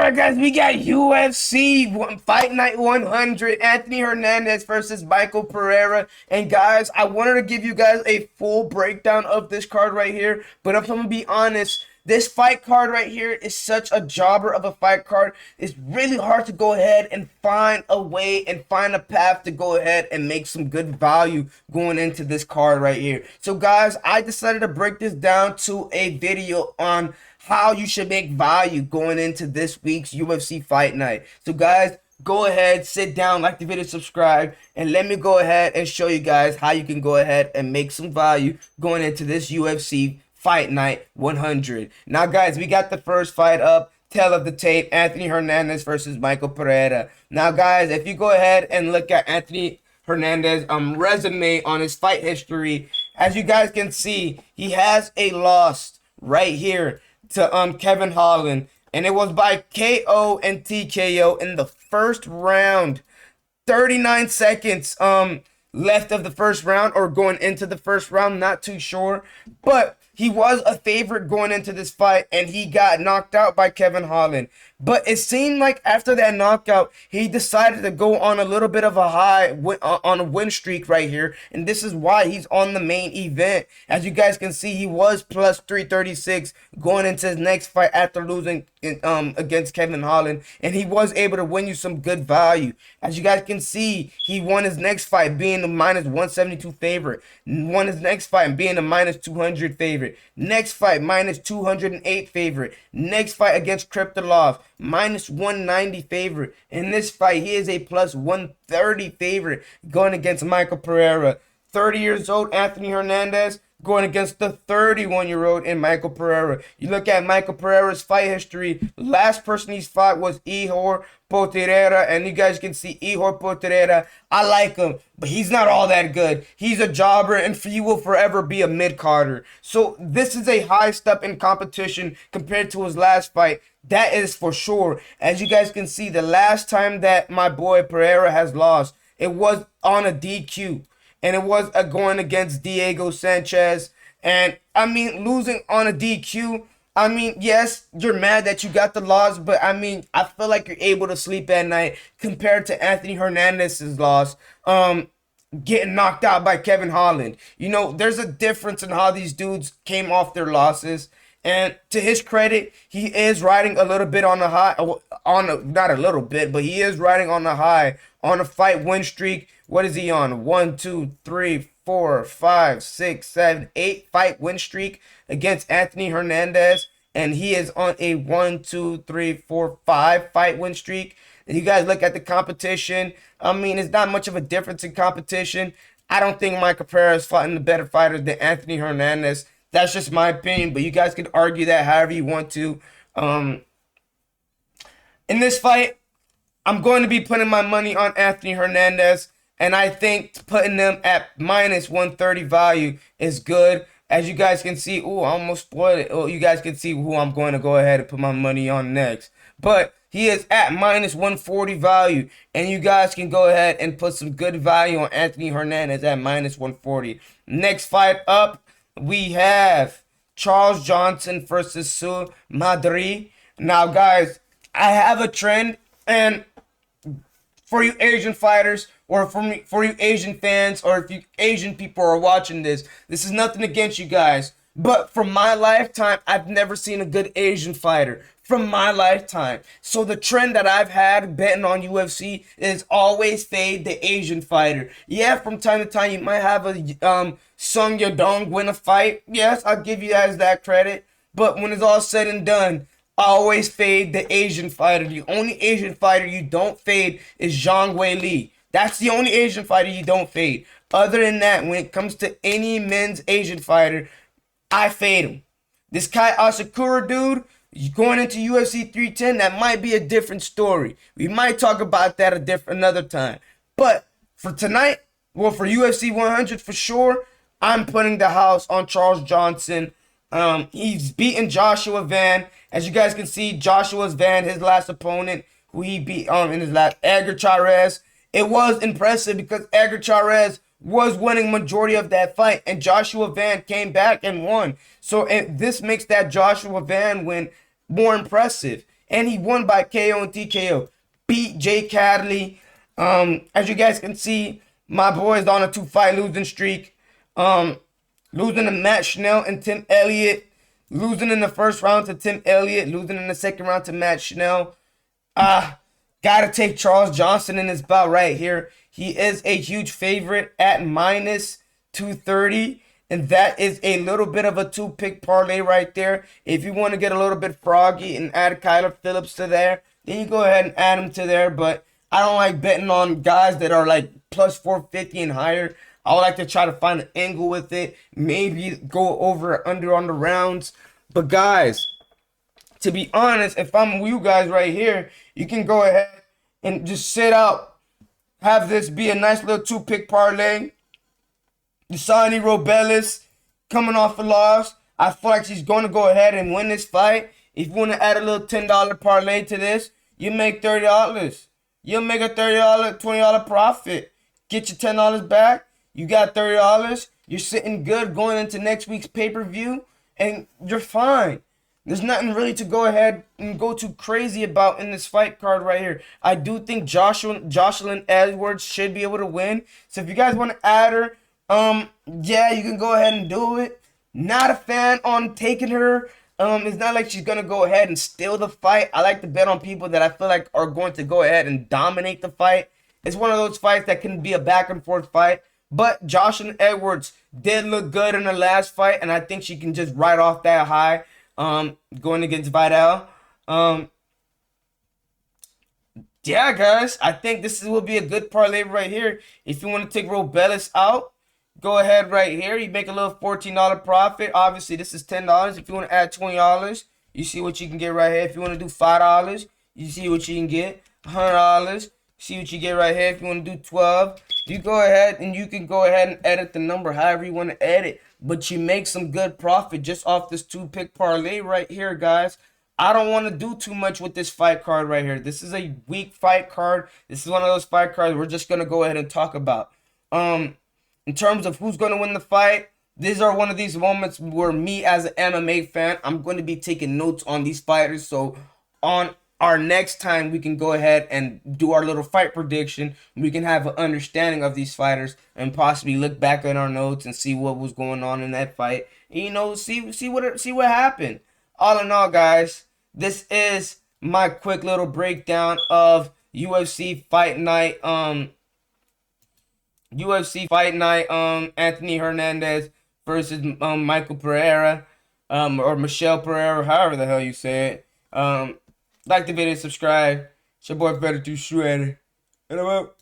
Alright guys, we got UFC Fight Night 100, Anthony Hernandez versus Michael Pereira. And guys, I wanted to give you guys a full breakdown of this card right here. But if I'm going to be honest, this fight card right here is such a jobber of a fight card. It's really hard to go ahead and find a way and find a path to go ahead and make some good value going into this card right here. So guys, I decided to break this down to a video on how you should make value going into this week's UFC Fight Night. So guys, go ahead, sit down, like the video, subscribe, and let me go ahead and show you guys how you can go ahead and make some value going into this UFC Fight Night 100. Now guys, we got the first fight up, tail of the tape, Anthony Hernandez versus Michael Pereira. Now guys, if you go ahead and look at Anthony Hernandez resume on his fight history, as you guys can see, he has a loss right here to Kevin Holland, and it was by KO and TKO in the first round. 39 seconds left of the first round, or going into the first round, not too sure, but he was a favorite going into this fight, and he got knocked out by Kevin Holland. But it seemed like after that knockout, he decided to go on a little bit of a high, on a win streak right here. And this is why he's on the main event. As you guys can see, he was plus 336 going into his next fight after losing against Kevin Holland. And he was able to win you some good value. As you guys can see, he won his next fight being the minus 172 favorite. Won his next fight being the minus 200 favorite. Next fight, minus 208 favorite. Next fight against Kryptolov, minus 190 favorite. In this fight, he is a plus 130 favorite going against Michael Pereira. 30 years old, Anthony Hernandez, going against the 31-year-old in Michael Pereira. You look at Michael Pereira's fight history. Last person he's fought was Ihor Pereira, and you guys can see Ihor Pereira. I like him, but he's not all that good. He's a jobber, and he will forever be a mid-carder. So this is a high step in competition compared to his last fight. That is for sure. As you guys can see, the last time that my boy Pereira has lost, it was on a DQ. And it was going against Diego Sanchez. And, I mean, losing on a DQ, I mean, yes, you're mad that you got the loss. But, I mean, I feel like you're able to sleep at night compared to Anthony Hernandez's loss. Getting knocked out by Kevin Holland. You know, there's a difference in how these dudes came off their losses. And to his credit, he is riding a little bit on the high, not a little bit, but he is riding on the high on a fight win streak. What is he on? 1, 2, 3, 4, 5, 6, 7, 8 fight win streak against Anthony Hernandez. And he is on a 1, 2, 3, 4, 5 fight win streak. And you guys look at the competition. I mean, it's not much of a difference in competition. I don't think Michael Pereira is fighting the better fighter than Anthony Hernandez. That's just my opinion, but you guys can argue that however you want to. In this fight, I'm going to be putting my money on Anthony Hernandez, and I think putting them at minus 130 value is good. As you guys can see, ooh, I almost spoiled it. Oh, you guys can see who I'm going to go ahead and put my money on next. But he is at minus 140 value, and you guys can go ahead and put some good value on Anthony Hernandez at minus 140. Next fight up, we have Charles Johnson versus Sue Madri. Now, guys, I have a trend, and for you Asian fighters, or for you Asian fans, or if you Asian people are watching this, this is nothing against you guys. But from my lifetime, I've never seen a good Asian fighter. From my lifetime. So the trend that I've had betting on UFC is always fade the Asian fighter. Yeah, from time to time you might have a Sung Yadong win a fight. Yes, I'll give you guys that credit. But when it's all said and done, I always fade the Asian fighter. The only Asian fighter you don't fade is Zhang Weili. That's the only Asian fighter you don't fade. Other than that, when it comes to any men's Asian fighter, I fade him. This Kai Asakura dude, going into UFC 310, that might be a different story. We might talk about that another time. But for tonight, well, for UFC 100 for sure, I'm putting the house on Charles Johnson. He's beaten Joshua Van. As you guys can see, Joshua Van, his last opponent, who he beat in his last, Edgar Chairez. It was impressive because Edgar Chairez was winning majority of that fight, and Joshua Van came back and won. So this makes that Joshua Van win more impressive. and he won by KO and TKO. Beat Jay Cadley. As you guys can see, my boy is on a 2-fight losing streak. Losing to Matt Schnell and Tim Elliott. Losing in the first round to Tim Elliott. Losing in the second round to Matt Schnell. Gotta take Charles Johnson in this bout right here. He is a huge favorite at minus 230. And that is a little bit of a 2-pick parlay right there. If you want to get a little bit froggy and add Kyler Phillips to there, then you go ahead and add him to there. But I don't like betting on guys that are like plus 450 and higher. I would like to try to find an angle with it. Maybe go over or under on the rounds. But guys, to be honest, if I'm you guys right here, you can go ahead and just sit out. Have this be a nice little 2-pick parlay. Yusani Robelis coming off a loss. I feel like she's going to go ahead and win this fight. If you want to add a little $10 parlay to this, you make $30. You'll make a $30, $20 profit. Get your $10 back. You got $30. You're sitting good going into next week's pay-per-view, and you're fine. There's nothing really to go ahead and go too crazy about in this fight card right here. I do think Jocelyn Edwards should be able to win. So if you guys want to add her, yeah, you can go ahead and do it. Not a fan on taking her. It's not like she's gonna go ahead and steal the fight. I like to bet on people that I feel like are going to go ahead and dominate the fight. It's one of those fights that can be a back and forth fight. But Jocelyn Edwards did look good in the last fight, and I think she can just ride off that high. Going against Vidal. Yeah, guys, I think this will be a good parlay right here. If you want to take Robelis out, go ahead right here. You make a little $14 profit. Obviously, this is $10. If you want to add $20, you see what you can get right here. If you want to do $5, you see what you can get. $100, see what you get right here. If you want to do 12, you go ahead and you can go ahead and edit the number however you want to edit. But you make some good profit just off this 2-pick parlay right here, guys. I don't want to do too much with this fight card right here. This is a weak fight card. This is one of those fight cards we're just going to go ahead and talk about. In terms of who's going to win the fight, these are one of these moments where me as an MMA fan, I'm going to be taking notes on these fighters. So on our next time, we can go ahead and do our little fight prediction. We can have an understanding of these fighters and possibly look back at our notes and see what was going on in that fight. And, you know, see what happened. All in all, guys, this is my quick little breakdown of UFC Fight Night. Anthony Hernandez versus Michael Pereira, or Michel Pereira, however the hell you say it. Like the video, subscribe. It's your boy Better to Shredder. And I'm out.